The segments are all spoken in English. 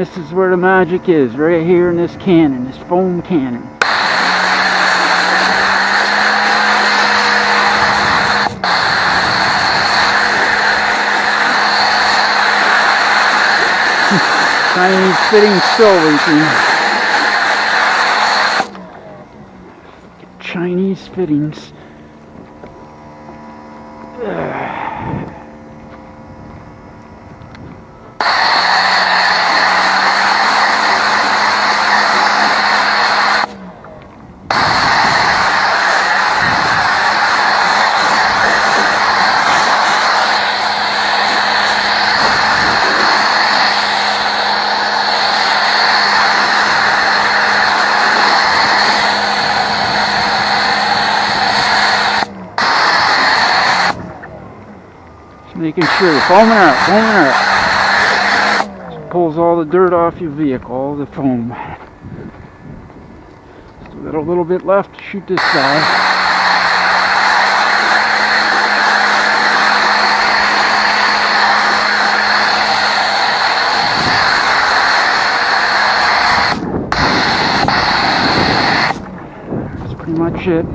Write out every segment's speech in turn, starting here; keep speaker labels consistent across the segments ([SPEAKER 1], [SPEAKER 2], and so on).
[SPEAKER 1] This is where the magic is, right here in this cannon, this foam cannon. Chinese fitting still leaking. Chinese fittings. Making sure you're foaming out, Just pulls all the dirt off your vehicle, all the foam. Still got a little bit left to shoot this side. That's pretty much it.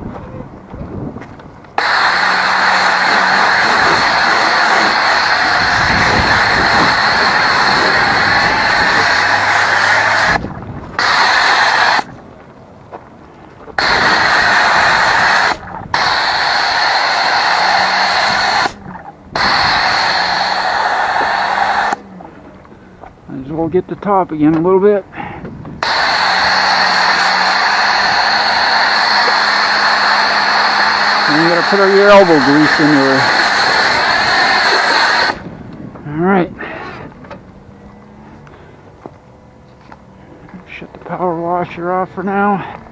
[SPEAKER 1] Might as well get the top again a little bit. And you gotta put your elbow grease into her. Alright. Shut the power washer off for now.